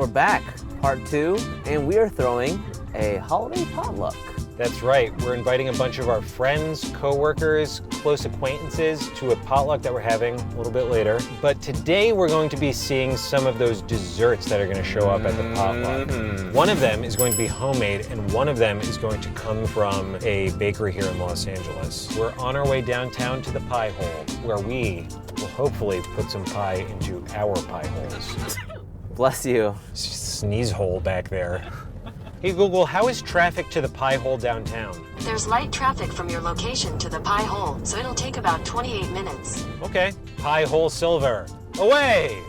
we're back, part 2, and we are throwing a holiday potluck. That's right, we're inviting a bunch of our friends, co-workers, close acquaintances to a potluck that we're having a little bit later. But today we're going to be seeing some of those desserts that are going to show up at the potluck. One of them is going to be homemade, and one of them is going to come from a bakery here in Los Angeles. We're on our way downtown to the pie hole, where we will hopefully put some pie into our pie holes. Bless you. Sneeze hole back there. Hey Google, how is traffic to the pie hole downtown? There's light traffic from your location to the pie hole, so it'll take about 28 minutes. Okay, pie hole silver, away!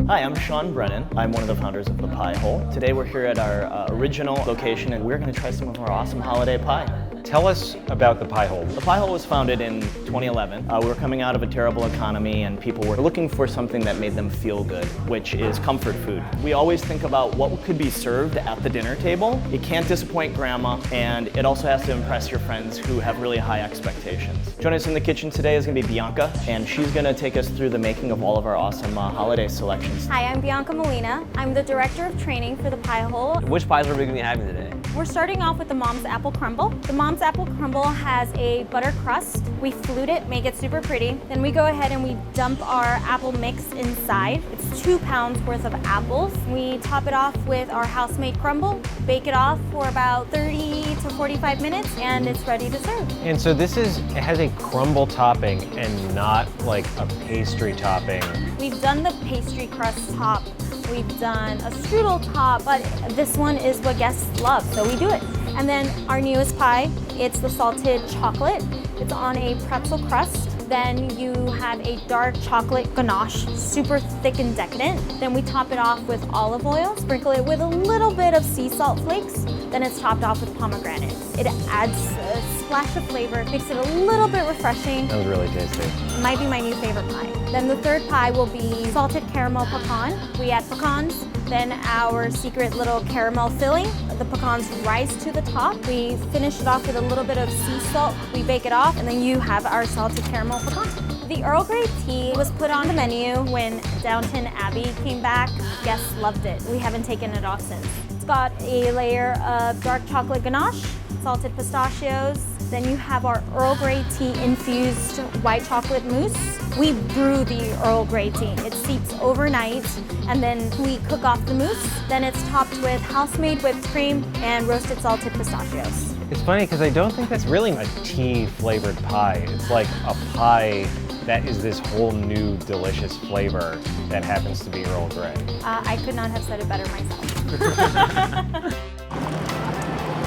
Hi, I'm Sean Brennan. I'm one of the founders of the Pie Hole. Today we're here at our original location, and we're going to try some of our awesome holiday pie. Tell us about the pie hole. The Pie Hole was founded in 2011. We were coming out of a terrible economy, and people were looking for something that made them feel good, which is comfort food. We always think about what could be served at the dinner table. It can't disappoint grandma, and it also has to impress your friends who have really high expectations. Joining us in the kitchen today is going to be Bianca, and she's going to take us through the making of all of our awesome holiday selections. Hi, I'm Bianca Molina. I'm the Director of Training for the Pie Hole. Which pies are we going to be having today? We're starting off with the Mom's Apple Crumble. The Mom's Apple Crumble has a butter crust. We flute it, make it super pretty. Then we go ahead and we dump our apple mix inside. It's 2 pounds worth of apples. We top it off with our house-made crumble, bake it off for about 30 to 45 minutes, and it's ready to serve. And so it has a crumble topping and not like a pastry topping. We've done the pastry crust top. We've done a strudel top, but this one is what guests love, so we do it. And then our newest pie, it's the salted chocolate. It's on a pretzel crust. Then you have a dark chocolate ganache, super thick and decadent. Then we top it off with olive oil, sprinkle it with a little bit of sea salt flakes. Then it's topped off with pomegranate. It adds a splash of flavor, makes it a little bit refreshing. That was really tasty. It might be my new favorite pie. Then the third pie will be salted caramel pecan. We add pecans, then our secret little caramel filling. The pecans rise to the top. We finish it off with a little bit of sea salt. We bake it off, and then you have our salted caramel pecan. The Earl Grey tea was put on the menu when Downton Abbey came back. Guests loved it. We haven't taken it off since. It's got a layer of dark chocolate ganache, salted pistachios. Then you have our Earl Grey tea infused white chocolate mousse. We brew the Earl Grey tea. It steeps overnight, and then we cook off the mousse. Then it's topped with house-made whipped cream and roasted salted pistachios. It's funny because I don't think that's really a tea-flavored pie. It's like a pie that is this whole new delicious flavor that happens to be Earl Grey. I could not have said it better myself.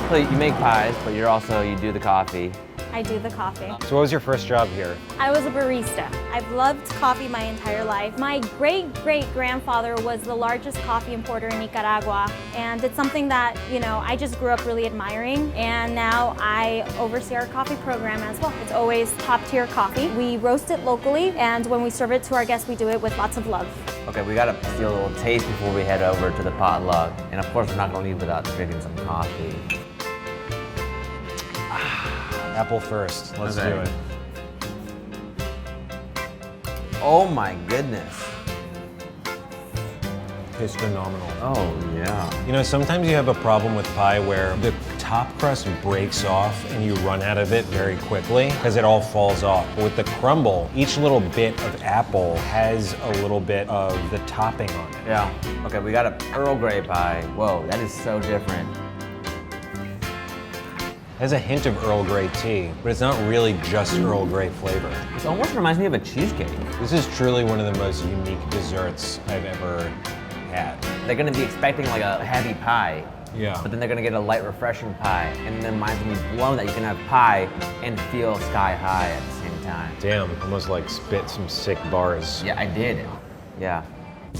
So you make pies, but you do the coffee. I do the coffee. So what was your first job here? I was a barista. I've loved coffee my entire life. My great-great-grandfather was the largest coffee importer in Nicaragua, and it's something that, I just grew up really admiring, and now I oversee our coffee program as well. It's always top-tier coffee. We roast it locally, and when we serve it to our guests, we do it with lots of love. Okay, we gotta steal a little taste before we head over to the potluck. And of course, we're not gonna leave without drinking some coffee. Apple first. Let's do it. Oh my goodness. It's phenomenal. Oh yeah. Sometimes you have a problem with pie where the top crust breaks off and you run out of it very quickly because it all falls off. But with the crumble, each little bit of apple has a little bit of the topping on it. Yeah. Okay, we got a Earl Grey pie. Whoa, that is so different. It has a hint of Earl Grey tea, but it's not really just Earl Grey flavor. It almost reminds me of a cheesecake. This is truly one of the most unique desserts I've ever had. They're gonna be expecting like a heavy pie. Yeah. But then they're gonna get a light, refreshing pie. And then mine's gonna be blown that you can have pie and feel sky high at the same time. Damn, almost like spit some sick bars. Yeah, I did. Yeah.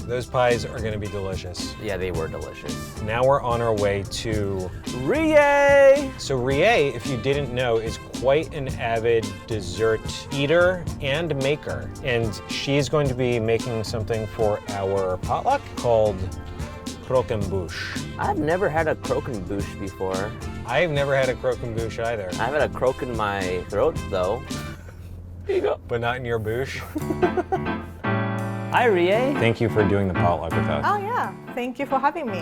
Those pies are gonna be delicious. Yeah, they were delicious. Now we're on our way to Rie! So Rie, if you didn't know, is quite an avid dessert eater and maker. And she's going to be making something for our potluck called croquembouche. I've never had a croquembouche before. I've never had a croquembouche either. I've had a croque in my throat, though. Here you go. But not in your bouche? Hi, Rie. Thank you for doing the potluck with us. Oh yeah, thank you for having me.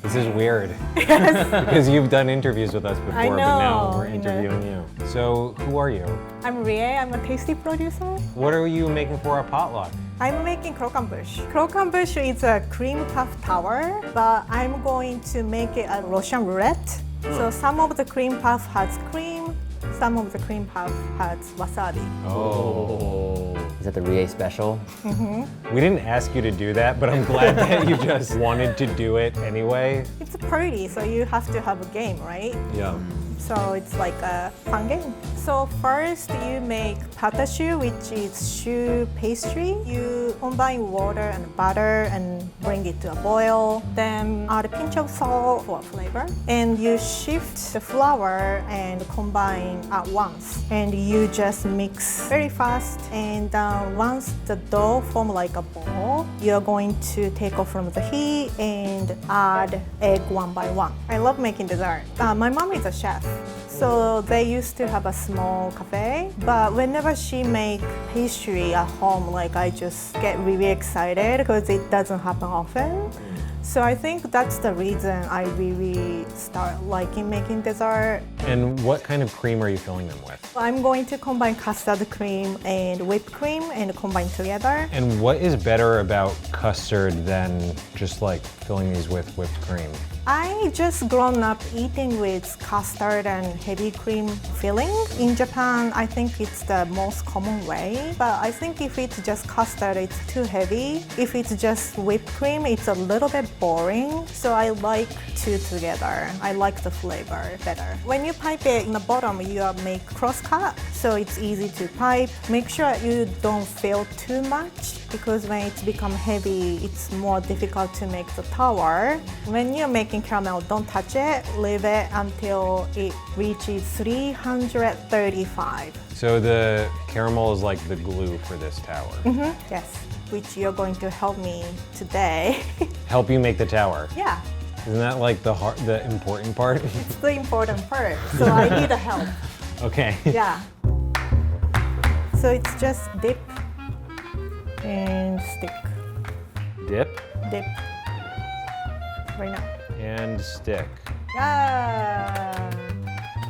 This is weird. Because you've done interviews with us before, I know, but now we're I know. interviewing you. So, who are you? I'm Rie, I'm a tasty producer. What are you making for our potluck? I'm making croquembouche. Croquembouche is a cream puff tower, but I'm going to make it a Russian roulette. So some of the cream puff has cream, some of the cream puff has wasabi. Oh. Is that the Rie special? We didn't ask you to do that, but I'm glad that you just wanted to do it anyway. It's a party, so you have to have a game, right? Yeah. So it's like a fun game. So first you make pâte choux, which is choux pastry. You combine water and butter and bring it to a boil. Then add a pinch of salt for flavor. And you shift the flour and combine at once. And you just mix very fast. And once the dough forms like a ball, you're going to take off from the heat and add egg one by one. I love making dessert. My mom is a chef. So they used to have a small cafe, but whenever she make pastry at home, like I just get really excited because it doesn't happen often. So I think that's the reason I really start liking making dessert. And what kind of cream are you filling them with? I'm going to combine custard cream and whipped cream and combine together. And what is better about custard than just like filling these with whipped cream? I just grown up eating with custard and heavy cream filling. In Japan, I think it's the most common way. But I think if it's just custard, it's too heavy. If it's just whipped cream, it's a little bit boring. So I like two together. I like the flavor better. When you pipe it in the bottom, you make cross cut, so it's easy to pipe. Make sure you don't fill too much because when it's become heavy, it's more difficult to make the tower. When you're making caramel, don't touch it. Leave it until it reaches 335. So the caramel is like the glue for this tower. Yes, which you're going to help me today. Help you make the tower. Yeah, Isn't that like the important part? it's the important part, so I need a help. Okay. Yeah. So it's just dip and stick. Dip Dip. Right now. and stick. Yeah.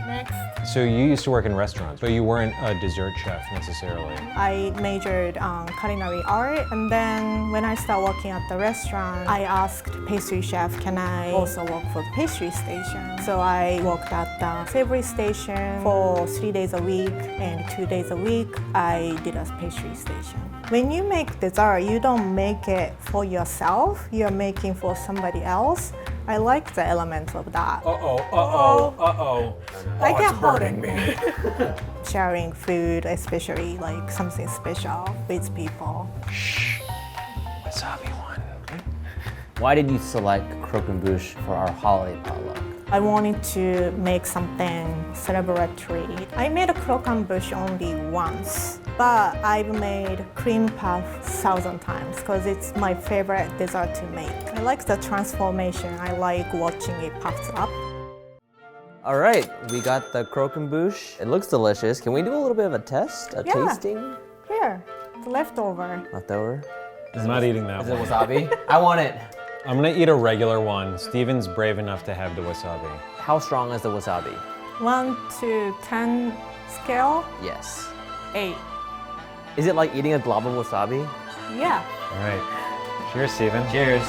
Next. So you used to work in restaurants, but you weren't a dessert chef necessarily. I majored on culinary art, and then when I started working at the restaurant, I asked pastry chef, can I also work for the pastry station? So I worked at the savory station for 3 days a week, and 2 days a week I did a pastry station. When you make dessert, you don't make it for yourself, you're making for somebody else. I like the element of that. I get hurting me. Sharing food, especially like something special with people. Wasabi one. Why did you select croquembouche for our holiday potluck? I wanted to make something celebratory. I made a croquembouche only once, but I've made cream puff 1,000 times because it's my favorite dessert to make. I like the transformation. I like watching it puffs up. All right, we got the croquembouche. It looks delicious. Can we do a little bit of a test, a Yeah. tasting? Here, the leftover. Leftover? I'm not eating that Is it one. wasabi? I want it. I'm gonna eat a regular one. Steven's brave enough to have the wasabi. How strong is the wasabi? 1 to 10 scale, Yes. 8. Is it like eating a glob of wasabi? Yeah. All right. Cheers, Steven. Cheers.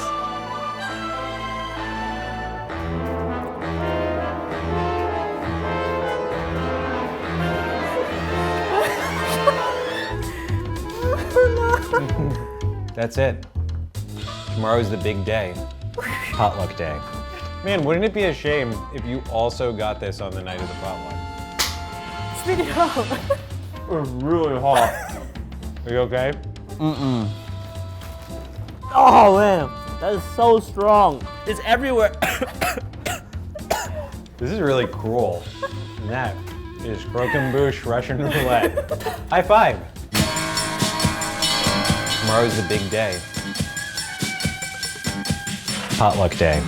That's it. Tomorrow's the big day. Potluck day. Man, wouldn't it be a shame if you also got this on the night of the potluck? It's really hot. It's really hot. Are you okay? Oh man, that is so strong. It's everywhere. This is really cruel. And that is croquembouche Russian roulette. High five. Tomorrow's the big day. Potluck day.